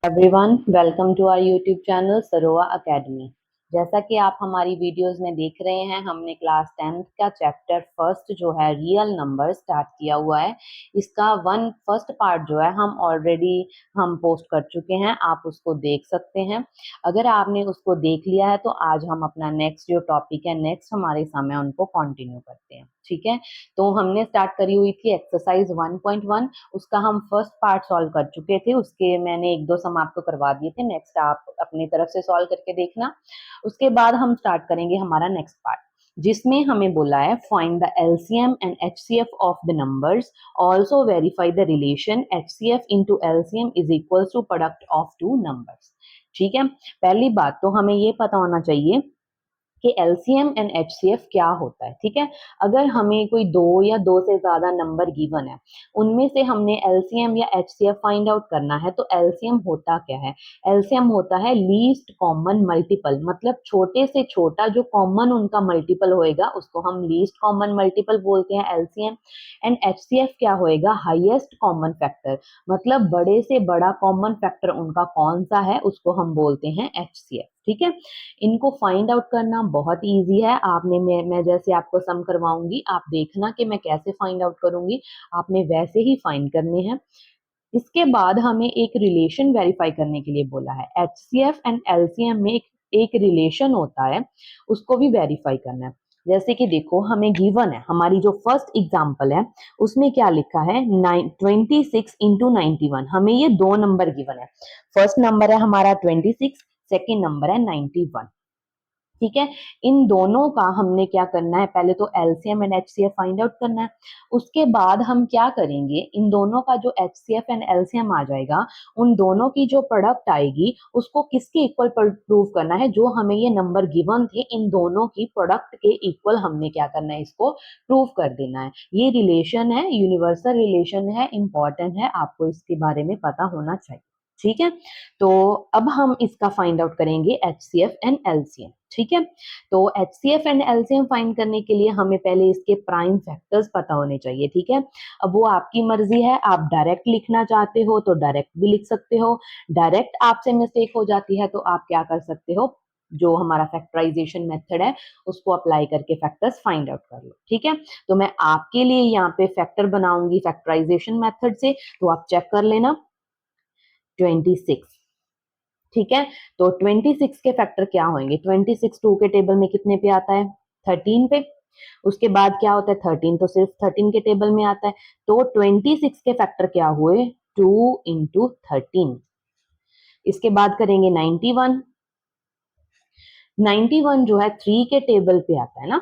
Everyone, welcome to our YouTube channel Sarova academy. जैसा कि आप हमारी वीडियोस में देख रहे हैं, हमने क्लास 10th का चैप्टर फर्स्ट जो है रियल नंबर स्टार्ट किया हुआ है। इसका फर्स्ट पार्ट जो है हम पोस्ट कर चुके हैं, आप उसको देख सकते हैं। अगर आपने उसको देख लिया है तो आज हम अपना नेक्स्ट जो टॉपिक है, नेक्स्ट हमारे सामने उनको कंटिन्यू करते हैं। ठीक है, तो हमने स्टार्ट करी हुई थी एक्सरसाइज 1.1, उसका हम फर्स्ट पार्ट सॉल्व कर चुके थे। उसके मैंने एक दो सम आपको करवा दिए थे, नेक्स्ट आप अपनी तरफ से सॉल्व करके देखना। उसके बाद हम स्टार्ट करेंगे हमारा नेक्स्ट पार्ट, जिसमें हमें बोला है find the LCM and HCF of the numbers, also verify the relation HCF into LCM is equal to product of two numbers. ठीक है, पहली बात तो हमें ये पता होना चाहिए कि एलसीएम एंड एचसीएफ क्या होता है। ठीक है, अगर हमें कोई दो या दो से ज्यादा नंबर गिवन है, उनमें से हमने एलसीएम या एचसीएफ फाइंड आउट करना है, तो एलसीएम होता क्या है? एलसीएम होता है लीस्ट कॉमन मल्टीपल, मतलब छोटे से छोटा जो कॉमन उनका मल्टीपल होएगा उसको हम लीस्ट कॉमन मल्टीपल बोलते हैं एलसीएम। एंड एचसीएफ क्या होएगा? हाईएस्ट कॉमन फैक्टर, मतलब बड़े से बड़ा कॉमन फैक्टर उनका कौन सा है उसको हम बोलते हैं एचसीएफ। ठीक है, इनको फाइंड आउट करना बहुत इजी है। आपने मैं जैसे आपको सम करवाऊंगी, आप देखना कि मैं कैसे फाइंड आउट करूंगी, आपने वैसे ही फाइंड करने हैं। इसके बाद हमें एक रिलेशन वेरीफाई करने के लिए बोला है। एचसीएफ एंड एलसीएम में एक रिलेशन होता है, उसको भी वेरीफाई करना है। जैसे कि देखो, हमें गिवन है, हमारी जो फर्स्ट एग्जांपल है उसमें क्या लिखा है, 26 इंटू 91। हमें ये दो नंबर गिवन है, फर्स्ट नंबर है हमारा 26, सेकेंड नंबर है 91। ठीक है, इन दोनों का हमने क्या करना है, पहले तो LCM and HCF find out करना है। उसके बाद हम क्या करेंगे, इन दोनों का जो एचसीएफ एंड एलसीएम आ जाएगा, उन दोनों की जो प्रोडक्ट आएगी उसको किसके इक्वल प्रूव करना है, जो हमें ये नंबर गिवन थे इन दोनों की प्रोडक्ट के इक्वल हमने क्या करना है, इसको प्रूव कर देना है। ये रिलेशन है, यूनिवर्सल रिलेशन है, इंपॉर्टेंट है, आपको इसके बारे में पता होना चाहिए। ठीक है, तो अब हम इसका फाइंड आउट करेंगे एचसीएफ एंड एलसीएम। ठीक है, तो एचसीएफ एंड एलसीएम फाइंड करने के लिए हमें पहले इसके प्राइम फैक्टर्स पता होने चाहिए। ठीक है, अब वो आपकी मर्जी है, आप डायरेक्ट लिखना चाहते हो तो डायरेक्ट भी लिख सकते हो, डायरेक्ट आपसे मिस्टेक हो जाती है तो आप क्या कर सकते हो, जो हमारा फैक्टराइजेशन मेथड है उसको अप्लाई करके फैक्टर्स फाइंड आउट कर लो। ठीक है, तो मैं आपके लिए यहाँ पे फैक्टर बनाऊंगी फैक्टराइजेशन मेथड से, तो आप चेक कर लेना। 26, ठीक है, तो 26 के फैक्टर क्या होंगे? 26 2 के टेबल में कितने पे आता है? 13 पे। उसके बाद क्या होता है? 13 तो सिर्फ 13 के टेबल में आता है, तो 26 के फैक्टर क्या हुए? 2 इंटू 13। इसके बाद करेंगे 91। 91 जो है 3 के टेबल पे आता है ना,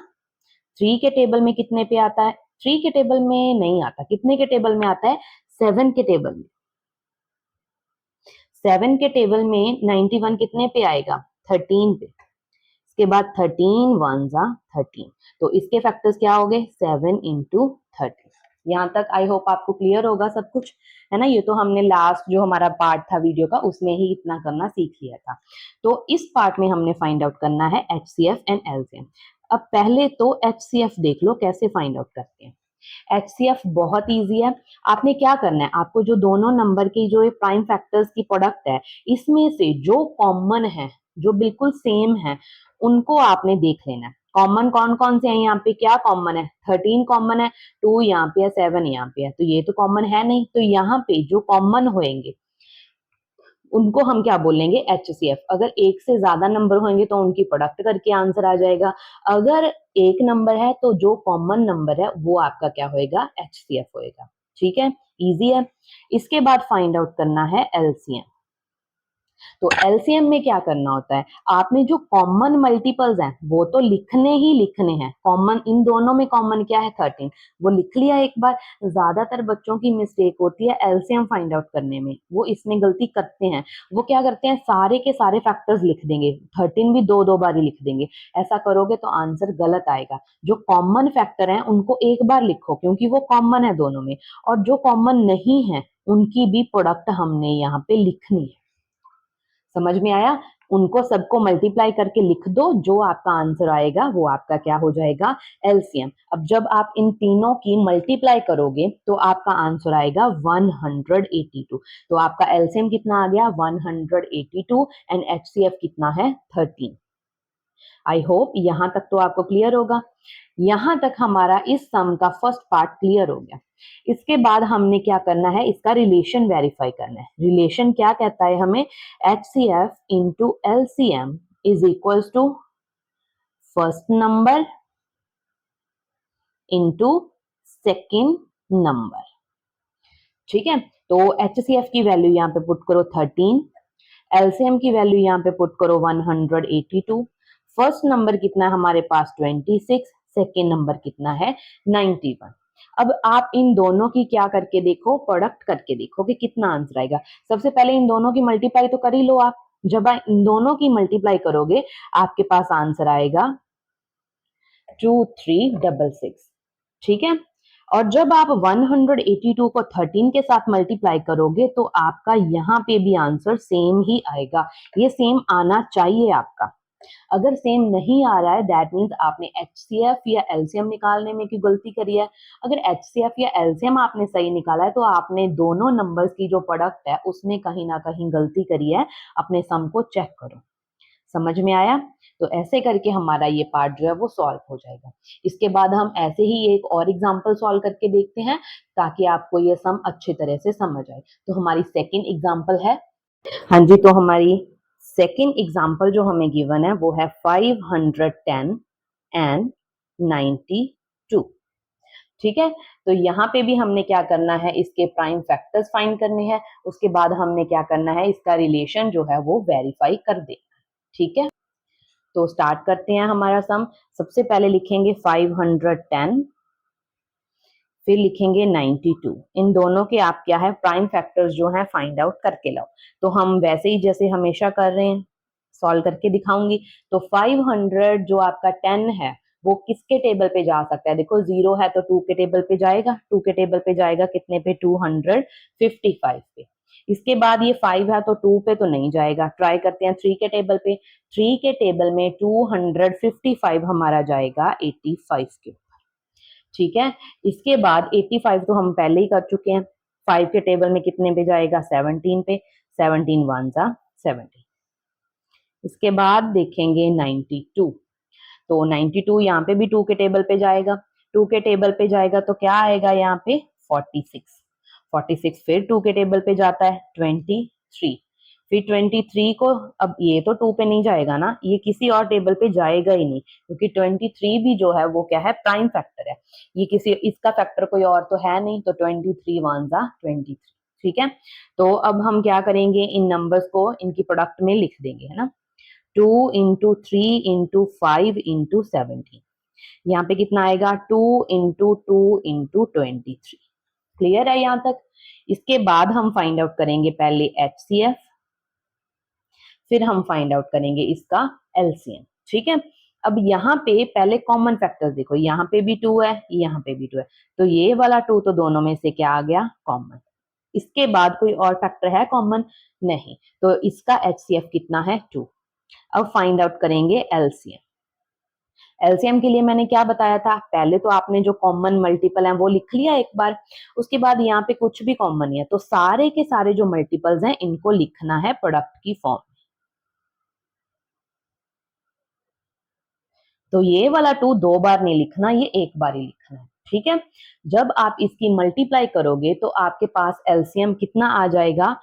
3 के टेबल में कितने पे आता है? 3 के टेबल में नहीं आता, कितने के टेबल में आता है? 7 के टेबल में। 7 के टेबल में 91 कितने पे आएगा? 13 पे। इसके बाद 13 वन जा 13, तो इसके फैक्टर्स क्या हो गए? 7 इंटू 13। यहाँ तक आई होप आपको क्लियर होगा सब कुछ, है ना। ये तो हमने लास्ट जो हमारा पार्ट था वीडियो का उसमें ही इतना करना सीख लिया था। तो इस पार्ट में हमने फाइंड आउट करना है एचसीएफ एंड एलसीएम। अब पहले तो एचसीएफ देख लो कैसे फाइंड आउट करते हैं। एचसीएफ बहुत इजी है, आपने क्या करना है, आपको जो दोनों नंबर की जो प्राइम फैक्टर्स की प्रोडक्ट है, इसमें से जो कॉमन है, जो बिल्कुल सेम है, उनको आपने देख लेना है। कॉमन कौन कौन से हैं यहाँ पे? क्या कॉमन है? 13 कॉमन है, 2 यहाँ पे है, 7 यहाँ पे है, तो ये तो कॉमन है नहीं, तो यहाँ पे जो कॉमन होंगे उनको हम क्या बोलेंगे? एचसीएफ। अगर एक से ज्यादा नंबर होंगे तो उनकी प्रोडक्ट करके आंसर आ जाएगा। अगर एक नंबर है तो जो कॉमन नंबर है वो आपका क्या होएगा? एचसीएफ होएगा। ठीक है, इजी है। इसके बाद फाइंड आउट करना है एलसीएम। तो एलसीएम में क्या करना होता है, आपने जो कॉमन मल्टीपल्स हैं वो तो लिखने ही लिखने हैं। कॉमन इन दोनों में कॉमन क्या है? 13, वो लिख लिया एक बार। ज्यादातर बच्चों की मिस्टेक होती है एलसीएम फाइंड आउट करने में, वो इसमें गलती करते हैं। वो क्या करते हैं, सारे के सारे फैक्टर्स लिख देंगे, 13 भी दो दो बार ही लिख देंगे। ऐसा करोगे तो आंसर गलत आएगा। जो कॉमन फैक्टर है उनको एक बार लिखो, क्योंकि वो कॉमन है दोनों में, और जो कॉमन नहीं है उनकी भी प्रोडक्ट हमने यहाँ पे लिखनी है। समझ में आया? उनको सबको मल्टीप्लाई करके लिख दो, जो आपका आंसर आएगा वो आपका क्या हो जाएगा, एलसीएम। अब जब आप इन तीनों की मल्टीप्लाई करोगे तो आपका आंसर आएगा 182। तो आपका एलसीएम कितना आ गया, 182, एंड एचसीएफ कितना है, 13। आई होप यहां तक तो आपको क्लियर होगा। यहां तक हमारा इस सम का फर्स्ट पार्ट क्लियर हो गया। इसके बाद हमने क्या करना है, इसका रिलेशन वेरीफाई करना है। रिलेशन क्या कहता है हमें, HCF into LCM is equals to first number into second number. ठीक है, तो HCF की वैल्यू यहाँ पे पुट करो 13, एलसीएम की वैल्यू यहाँ पे पुट करो 182, फर्स्ट नंबर कितना है हमारे पास 26, सेकेंड नंबर कितना है 91। अब आप इन दोनों की क्या करके देखो, प्रोडक्ट करके देखो कि कितना आंसर आएगा। सबसे पहले इन दोनों की मल्टीप्लाई तो कर ही लो आप। जब आप इन दोनों की मल्टीप्लाई करोगे आपके पास आंसर आएगा 2366। ठीक है, और जब आप 182 को 13 के साथ मल्टीप्लाई करोगे तो आपका यहाँ पे भी आंसर सेम ही आएगा। ये सेम आना चाहिए आपका। अगर सेम नहीं आ रहा है दैट मीन्स आपने एचसीएफ या एलसीएम निकालने में की गलती करी है। अगर एचसीएफ या एलसीएम आपने सही निकाला है तो आपने दोनों नंबर्स की जो प्रोडक्ट है उसमें कहीं ना कहीं गलती करी है। अपने सम को चेक करो। समझ में आया? तो ऐसे करके हमारा ये पार्ट जो है वो सॉल्व हो जाएगा। इसके बाद हम ऐसे ही एक और एग्जांपल सॉल्व करके देखते हैं ताकि आपको ये सम अच्छी तरह से समझ आए। तो हमारी सेकंड एग्जांपल है, हाँ जी, तो हमारी सेकंड एग्जांपल जो हमें गिवन है वो है 510 एंड 92। ठीक है, तो यहाँ पे भी हमने क्या करना है, इसके प्राइम फैक्टर्स फाइंड करने हैं। उसके बाद हमने क्या करना है, इसका रिलेशन जो है वो वेरीफाई कर देना। ठीक है, तो स्टार्ट करते हैं हमारा सम। सबसे पहले लिखेंगे 510, फिर लिखेंगे 92। इन दोनों के आप क्या है, प्राइम फैक्टर्स जो है फाइंड आउट करके लाओ। तो हम वैसे ही जैसे हमेशा कर रहे हैं, सॉल्व करके दिखाऊंगी। तो 500 जो आपका 10 है वो किसके टेबल पे जा सकता है, देखो 0 है तो 2 के टेबल पे जाएगा, 2 के टेबल पे जाएगा कितने पे, 255 पे। इसके बाद ये 5 है तो 2 पे तो नहीं जाएगा, ट्राई करते हैं 3 के टेबल पे। 3 के टेबल में 255 हमारा जाएगा 85 के। ठीक है, इसके बाद 85 तो हम पहले ही कर चुके हैं। 5 के टेबल में कितने पे जाएगा, 17 पे। 17 वन जा 17। इसके बाद देखेंगे 92। तो 92 यहाँ पे भी 2 के टेबल पे जाएगा। 2 के टेबल पे जाएगा तो क्या आएगा यहाँ पे, 46। 46 फिर 2 के टेबल पे जाता है 23। फिर 23 को, अब ये तो 2 पे नहीं जाएगा ना, ये किसी और टेबल पे जाएगा ही नहीं क्योंकि 23 भी जो है वो क्या है, प्राइम फैक्टर है। ये किसी, इसका फैक्टर कोई और तो है नहीं, तो 23 वन जा 23। ठीक है, तो अब हम क्या करेंगे, इन नंबर्स को इनकी प्रोडक्ट में लिख देंगे, है ना। 2 इंटू 3 इंटू 5 इंटू 17, यहाँ पे कितना आएगा, 2 इंटू 2 इंटू 23। क्लियर है यहाँ तक? इसके बाद हम फाइंड आउट करेंगे पहले एचसीएफ, फिर हम फाइंड आउट करेंगे इसका एलसीएम। ठीक है, अब यहाँ पे पहले कॉमन फैक्टर्स देखो, यहाँ पे भी 2 है, यहाँ पे भी 2 है, तो ये वाला 2 तो दोनों में से क्या आ गया, कॉमन। इसके बाद कोई और फैक्टर है कॉमन, नहीं, तो इसका एचसीएफ कितना है, 2। अब फाइंड आउट करेंगे एलसीएम। एलसीएम के लिए मैंने क्या बताया था, पहले तो आपने जो कॉमन मल्टीपल हैं वो लिख लिया एक बार। उसके बाद यहाँ पे कुछ भी कॉमन नहीं है तो सारे के सारे जो मल्टीपल्स हैं इनको लिखना है प्रोडक्ट की फॉर्म। तो ये वाला 2 दो बार नहीं लिखना, ये एक बार ही लिखना है। ठीक है, जब आप इसकी मल्टीप्लाई करोगे तो आपके पास एलसीएम कितना आ जाएगा,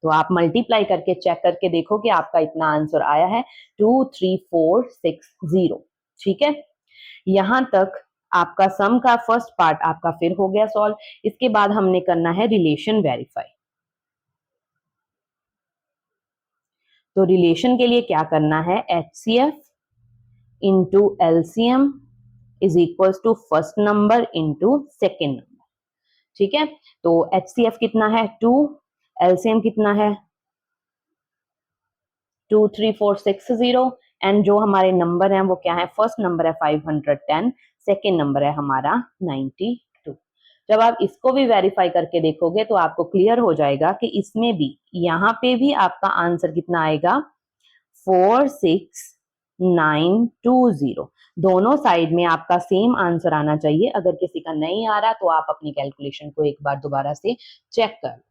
तो आप मल्टीप्लाई करके चेक करके देखो कि आपका इतना आंसर आया है 23460। ठीक है, यहां तक आपका सम का फर्स्ट पार्ट आपका फिर हो गया सॉल्व। इसके बाद हमने करना है रिलेशन वेरीफाई। तो रिलेशन के लिए क्या करना है, HCF into LCM is equal to first number into second number. ठीक है, तो HCF कितना है 2, LCM कितना है 23460, एंड जो हमारे नंबर हैं वो क्या है, फर्स्ट नंबर है 510, सेकेंड नंबर है हमारा 92। जब आप इसको भी वेरीफाई करके देखोगे तो आपको क्लियर हो जाएगा कि इसमें भी, यहाँ पे भी आपका आंसर कितना आएगा, 46920। दोनों साइड में आपका सेम आंसर आना चाहिए। अगर किसी का नहीं आ रहा तो आप अपनी कैलकुलेशन को एक बार दोबारा से चेक कर,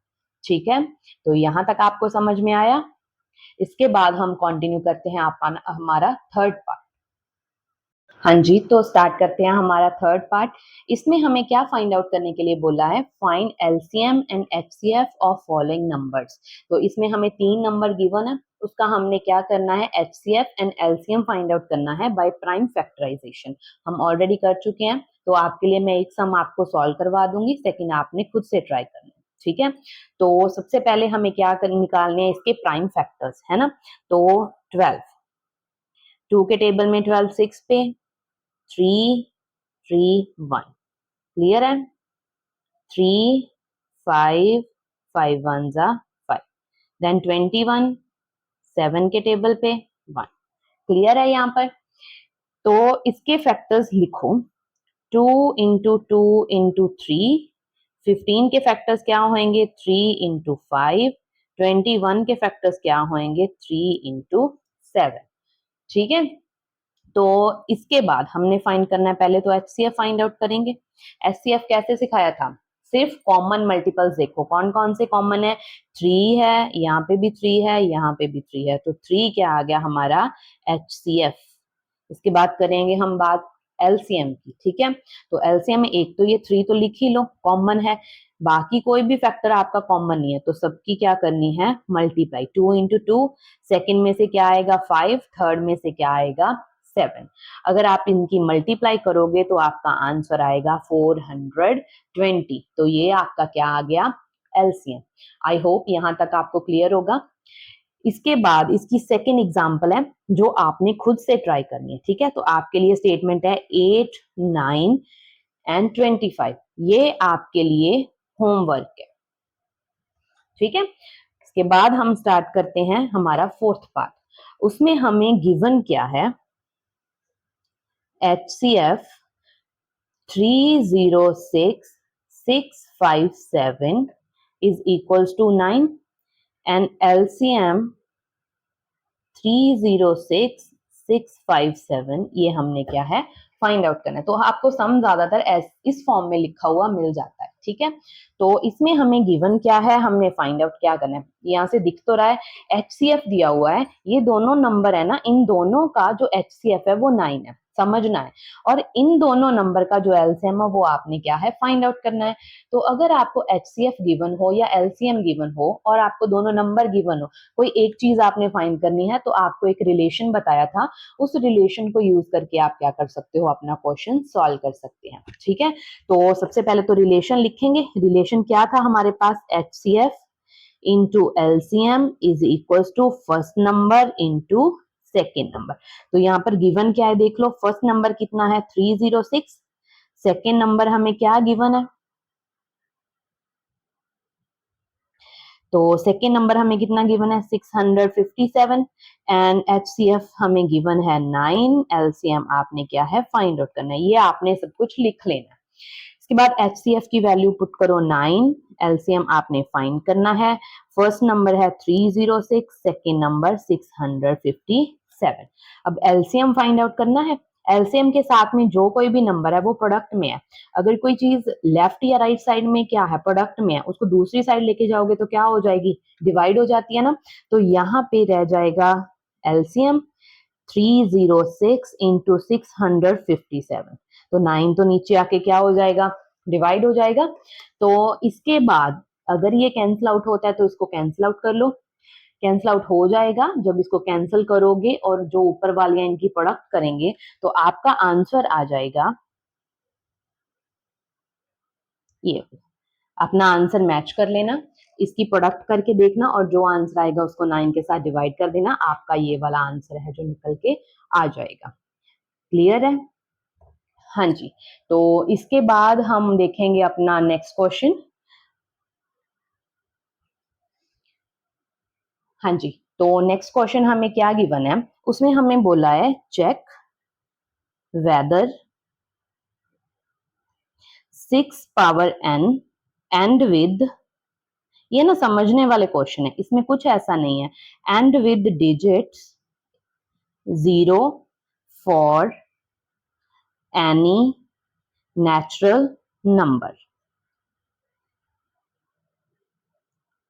ठीक है। तो यहां तक आपको समझ में आया। इसके बाद हम कंटिन्यू करते हैं हमारा थर्ड पार्ट। हाँ जी, तो स्टार्ट करते हैं हमारा थर्ड पार्ट। इसमें हमें क्या फाइंड आउट करने के लिए बोला है, find LCM and HCF of following numbers. तो इसमें हमें 3 नंबर गिवन है, उसका हमने क्या करना है, HCF and LCM find out करना है बाय प्राइम फैक्टराइजेशन। हम ऑलरेडी कर चुके हैं, तो आपके लिए मैं एक सम आपको सॉल्व करवा दूंगी, सेकेंड आपने खुद से ट्राई करना है, ठीक है। तो सबसे पहले हमें क्या निकालने हैं, इसके प्राइम फैक्टर्स, है ना। तो 12, 2 के टेबल में 12 6 पे, 3 3 1, क्लियर है। 3 5 5 1 जा 5, देन 21 7 के टेबल पे 1, क्लियर है यहाँ पर। तो इसके फैक्टर्स लिखो, 2 इंटू 2 इंटू 3, 15 के फैक्टर्स क्या होंगे, 3 इंटू 5, 21 के फैक्टर्स क्या होंगे, 3 इंटू 7, ठीक है। तो इसके बाद हमने फाइंड करना है, पहले तो एचसीएफ फाइंड आउट करेंगे। एचसीएफ कैसे सिखाया था, सिर्फ कॉमन मल्टीपल्स देखो, कौन कौन से कॉमन है, 3 है, यहाँ पे भी 3 है, यहाँ पे भी 3 है, तो 3 क्या आ गया हमारा एचसीएफ। इसके बाद करेंगे हम बात एलसीएम की, ठीक है। तो एलसीएम में एक तो ये 3 तो लिख ही लो, कॉमन है, बाकी कोई भी फैक्टर आपका कॉमन नहीं है, तो सबकी क्या करनी है, मल्टीप्लाई, 2 इंटू 2, सेकेंड में से क्या आएगा 5, थर्ड में से क्या आएगा 7। अगर आप इनकी मल्टीप्लाई करोगे तो आपका आंसर आएगा 420। तो ये आपका क्या आ गया, एलसीएम। आई होप यहां तक आपको क्लियर होगा। इसके बाद इसकी सेकेंड एग्जांपल है जो आपने खुद से ट्राई करनी है, ठीक है। तो आपके लिए स्टेटमेंट है 8 9 एंड 25, ये आपके लिए होमवर्क है, ठीक है। इसके बाद हम स्टार्ट करते हैं हमारा फोर्थ पार्ट। उसमें हमें गिवन क्या है, HCF 306657 is equals to 9 and LCM 306657 ये हमने क्या है, फाइंड आउट करना है। तो आपको सम ज्यादातर इस फॉर्म में लिखा हुआ मिल जाता है, ठीक है। तो इसमें हमें गिवन क्या है, हमने फाइंड आउट क्या करना है, यहाँ से दिख तो रहा है एचसीएफ दिया हुआ है, ये दोनों नंबर है ना, इन दोनों का जो एचसीएफ है वो 9 है, समझना है। और इन दोनों नंबर का जो एलसीएम है वो आपने क्या है, फाइंड आउट करना है। तो अगर आपको एचसीएफ गिवन हो या एलसीएम गिवन हो और आपको दोनों नंबर गिवन हो, कोई एक चीज आपने फाइंड करनी है, तो आपको एक रिलेशन बताया था, उस रिलेशन को यूज करके आप क्या कर सकते हो, अपना क्वेश्चन सॉल्व कर सकते हैं, ठीक है। तो सबसे पहले तो रिलेशन लिखेंगे। रिलेशन क्या था हमारे पास, HCF into LCM is equal to first number into second number. तो यहाँ पर गिवन क्या है देख लो, फर्स्ट नंबर कितना है 306, सेकेंड नंबर हमें क्या गिवन है, तो सेकेंड नंबर हमें कितना गिवन है 657 एंड एचसीएफ हमें गिवन है 9, एलसीएम आपने क्या है फाइंड आउट करना है, ये आपने सब कुछ लिख लेना है। इसके बाद एचसीएफ की वैल्यू पुट करो 9, एलसीएम आपने फाइंड करना है, फर्स्ट नंबर है 306, सेकेंड नंबर 657। अब एलसीएम फाइंड आउट करना है, एलसीएम के साथ में जो कोई भी नंबर है वो प्रोडक्ट में है। अगर कोई चीज लेफ्ट या राइट साइड में क्या है, प्रोडक्ट में है, उसको दूसरी साइड लेके जाओगे तो क्या हो जाएगी, डिवाइड हो जाती है ना। तो यहाँ पे रह जाएगा एलसीएम 306 इंटू 657, तो 9 तो नीचे आके क्या हो जाएगा, डिवाइड हो जाएगा। तो इसके बाद अगर ये कैंसिल आउट होता है तो इसको कैंसिल आउट कर लो, कैंसिल आउट हो जाएगा। जब इसको कैंसिल करोगे और जो ऊपर वाली इनकी प्रोडक्ट करेंगे तो आपका आंसर आ जाएगा, ये अपना आंसर मैच कर लेना, इसकी प्रोडक्ट करके देखना और जो आंसर आएगा उसको 9 के साथ डिवाइड कर देना, आपका ये वाला आंसर है जो निकल के आ जाएगा। क्लियर है, हाँ जी। तो इसके बाद हम देखेंगे अपना नेक्स्ट क्वेश्चन। हाँ जी, तो नेक्स्ट क्वेश्चन हमें क्या गिवन है, उसमें हमें बोला है check whether 6 power n and with, ये ना समझने वाले क्वेश्चन है, इसमें कुछ ऐसा नहीं है, and with digits 0 for any natural number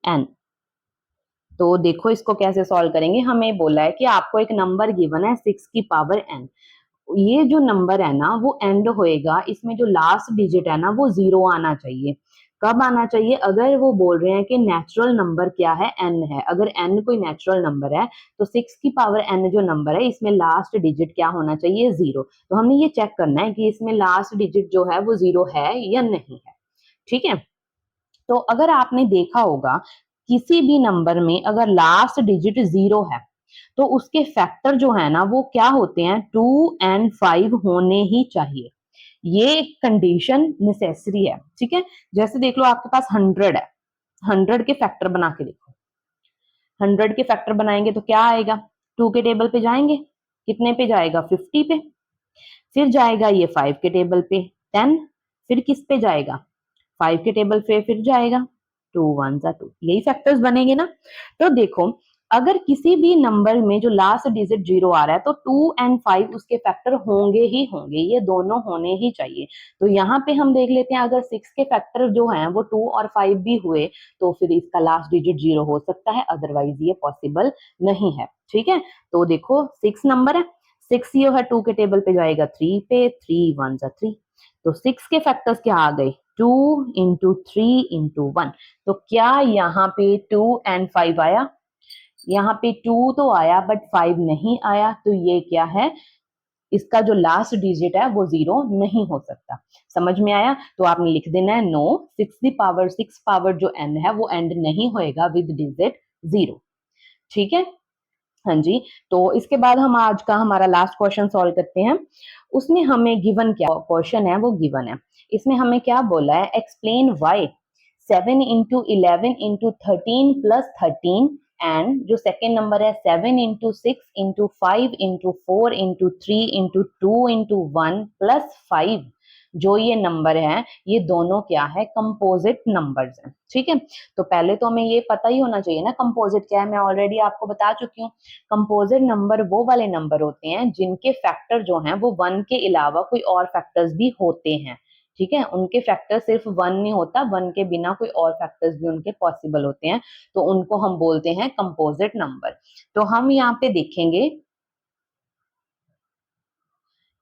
n। तो देखो इसको कैसे सॉल्व करेंगे, हमें बोला है कि आपको एक नंबर गिवन है 6 की पावर n, ये जो नंबर है ना वो एंड होएगा, इसमें जो लास्ट डिजिट है ना वो 0 आना चाहिए। कब आना चाहिए? अगर वो बोल रहे हैं कि नेचुरल नंबर क्या है, n है, अगर n कोई नेचुरल नंबर है तो 6 की पावर n जो नंबर है इसमें लास्ट डिजिट क्या होना चाहिए? 0। तो हमने ये चेक करना है कि इसमें लास्ट डिजिट जो है वो 0 है या नहीं है। ठीक है, तो अगर आपने देखा होगा किसी भी नंबर में अगर लास्ट डिजिट 0 है तो उसके फैक्टर जो है ना वो क्या होते हैं? 2 एंड 5 होने ही चाहिए, ये कंडीशन नेसेसरी है। ठीक है, जैसे देख लो आपके पास 100 है, 100 के फैक्टर बना के देखो, 100 के फैक्टर बनाएंगे तो क्या आएगा? 2 के टेबल पे जाएंगे, कितने पे जाएगा? 50 पे, फिर जाएगा ये 5 के टेबल पे 10, फिर किस पे जाएगा? 5 के टेबल पे फिर जाएगा 2 1 जा 2, यही फैक्टर्स बनेंगे ना। तो देखो अगर किसी भी नंबर में जो लास्ट डिजिट 0 आ रहा है तो 2 एंड 5 उसके फैक्टर होंगे ही होंगे, ये दोनों होने ही चाहिए। तो यहाँ पे हम देख लेते हैं अगर 6 के फैक्टर जो हैं वो 2 और 5 भी हुए तो फिर इसका लास्ट डिजिट 0 हो सकता है, अदरवाइज ये पॉसिबल नहीं है। ठीक है, तो देखो 6 नंबर है, 6 ये है 2 के टेबल पे जाएगा 3 पे, 3 1 जा 3, तो 6 के फैक्टर्स क्या आ गए? 2 इंटू 3 इंटू 1। तो क्या यहाँ पे 2 एंड 5 आया? यहाँ पे 2 तो आया बट 5 नहीं आया, तो ये क्या है? इसका जो लास्ट डिजिट है वो 0 नहीं हो सकता। समझ में आया? तो आपने लिख देना है नो, 6 पावर जो n है वो एंड नहीं होएगा विद डिजिट 0। ठीक है, हाँ जी। तो इसके बाद हम आज का हमारा लास्ट क्वेश्चन सॉल्व करते हैं। उसमें हमें गिवन क्या क्वेश्चन है वो गिवन है, इसमें हमें क्या बोला है? Explain why 7 into 11 into 13 plus 13 and जो सेकेंड नंबर है 7 into 6 into 5 into 4 into 3 into 2 into 1 plus 5, जो ये नंबर है ये दोनों क्या है? कंपोजिट नंबर्स हैं। ठीक है, तो पहले तो हमें ये पता ही होना चाहिए ना कंपोजिट क्या है, मैं ऑलरेडी आपको बता चुकी हूँ। कंपोजिट नंबर वो वाले नंबर होते हैं जिनके फैक्टर जो हैं वो 1 के अलावा कोई और फैक्टर्स भी होते हैं। ठीक है, उनके फैक्टर सिर्फ 1 नहीं होता, 1 के बिना कोई और फैक्टर्स भी उनके पॉसिबल होते हैं, तो उनको हम बोलते हैं कंपोजिट नंबर। तो हम यहाँ पे देखेंगे,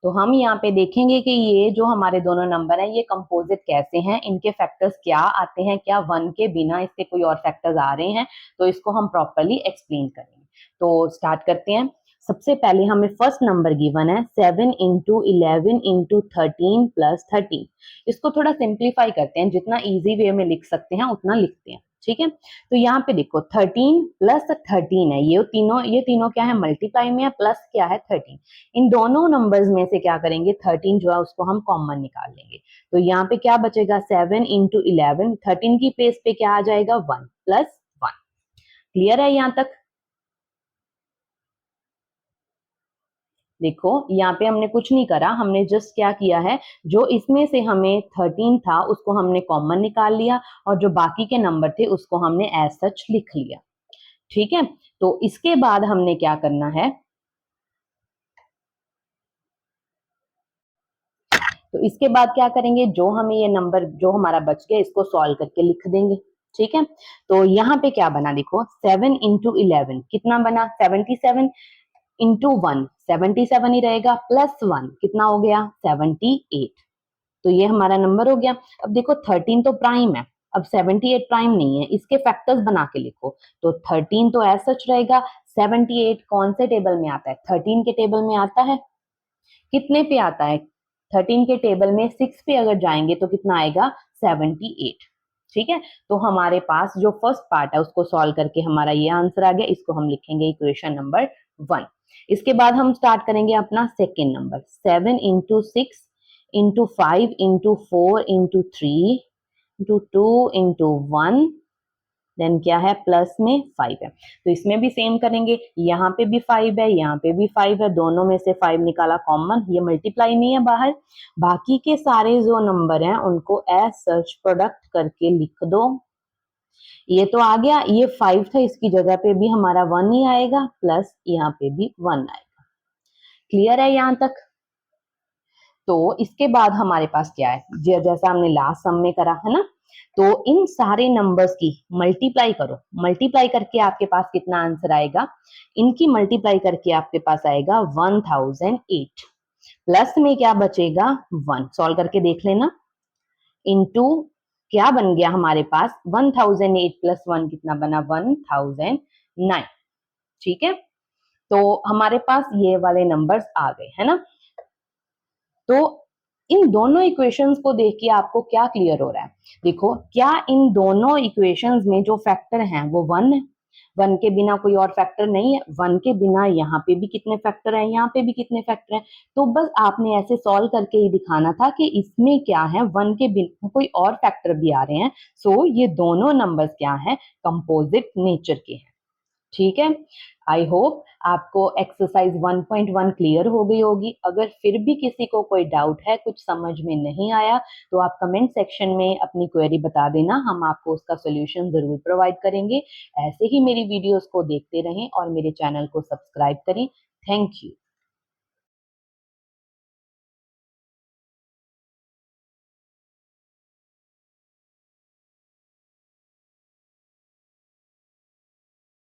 तो हम यहाँ पे देखेंगे कि ये जो हमारे दोनों नंबर हैं ये कंपोजिट कैसे हैं, इनके फैक्टर्स क्या आते हैं, क्या 1 के बिना इसके कोई और फैक्टर्स आ रहे हैं, तो इसको हम प्रॉपरली एक्सप्लेन करेंगे। तो स्टार्ट करते हैं। सबसे पहले हमें फर्स्ट नंबर गिवन है 7 इंटू 11 इंटू 13 प्लस 13। इसको थोड़ा सिंप्लीफाई करते हैं, जितना इजी वे में लिख सकते हैं उतना लिखते हैं। ठीक है, तो यहाँ पे देखो 13 प्लस 13 है, ये तीनों क्या है? मल्टीप्लाई में है, प्लस क्या है? 13। इन दोनों नंबर्स में से क्या करेंगे? 13 जो है उसको हम कॉमन निकाल लेंगे, तो यहाँ पे क्या बचेगा? 7 इंटू 11, 13 की प्लेस पे क्या आ जाएगा? 1 प्लस 1। क्लियर है यहाँ तक? देखो यहाँ पे हमने कुछ नहीं करा, हमने जस्ट क्या किया है, जो इसमें से हमें 13 था उसको हमने कॉमन निकाल लिया और जो बाकी के नंबर थे उसको हमने एज सच लिख लिया। ठीक है, तो इसके बाद हमने क्या करना है, तो इसके बाद क्या करेंगे, जो हमें ये नंबर जो हमारा बच गया इसको सॉल्व करके लिख देंगे। ठीक है, तो यहाँ पे क्या बना देखो, 7 इंटू 11 कितना बना? 77 इंटू 1 77 ही रहेगा, प्लस 1 कितना हो गया? 78। तो ये हमारा नंबर हो गया। अब देखो 13 तो प्राइम है, अब 78 प्राइम नहीं है, इसके फैक्टर्स बना के लिखो। तो 13 तो एज सच रहेगा, 78 कौन से टेबल में आता है? 13 के टेबल में आता है। कितने पे आता है? 13 के टेबल में 6 पे अगर जाएंगे तो कितना आएगा? 78। ठीक है, तो हमारे पास जो फर्स्ट पार्ट है उसको सॉल्व करके हमारा ये आंसर आ गया, इसको हम लिखेंगे इक्वेशन नंबर 1। इसके बाद हम स्टार्ट करेंगे अपना second number, 7 into 6 into 5 into 4 into 3 into 2 into 1 then क्या है, प्लस में 5 है, तो इसमें भी सेम करेंगे, यहाँ पे भी 5 है, यहाँ पे भी 5 है, दोनों में से 5 निकाला कॉमन, ये मल्टीप्लाई नहीं है बाहर। बाकी के सारे जो नंबर हैं उनको एज सच प्रोडक्ट करके लिख दो। ये तो आ गया, ये 5 था, इसकी जगह पे भी हमारा 1 ही आएगा, प्लस यहाँ पे भी 1 आएगा। क्लियर है यहाँ तक? तो इसके बाद हमारे पास क्या है, जैसा हमने लास्ट सम में करा है ना, तो इन सारे नंबर्स की मल्टीप्लाई करो, मल्टीप्लाई करके आपके पास कितना आंसर आएगा, इनकी मल्टीप्लाई करके आपके पास आएगा 1008, प्लस में क्या बचेगा 1, सॉल्व करके देख लेना, इनटू क्या बन गया हमारे पास 1008 प्लस 1 कितना बना 1009, ठीक है। तो हमारे पास ये वाले नंबर्स आ गए है ना। तो इन दोनों इक्वेशंस को देख के आपको क्या क्लियर हो रहा है, देखो क्या इन दोनों इक्वेशंस में जो फैक्टर हैं वो 1 है, 1 के बिना कोई और फैक्टर नहीं है, 1 के बिना यहाँ पे भी कितने फैक्टर हैं, यहाँ पे भी कितने फैक्टर हैं, तो बस आपने ऐसे सॉल्व करके ही दिखाना था कि इसमें क्या है, 1 के बिना कोई और फैक्टर भी आ रहे हैं, सो ये दोनों नंबर्स क्या हैं, कंपोजिट नेचर के हैं, ठीक है। आई होप आपको एक्सरसाइज 1.1 क्लियर हो गई होगी। अगर फिर भी किसी को कोई डाउट है, कुछ समझ में नहीं आया, तो आप कमेंट सेक्शन में अपनी क्वेरी बता देना, हम आपको उसका सोल्यूशन जरूर प्रोवाइड करेंगे। ऐसे ही मेरी वीडियोस को देखते रहें और मेरे चैनल को सब्सक्राइब करें। Thank you.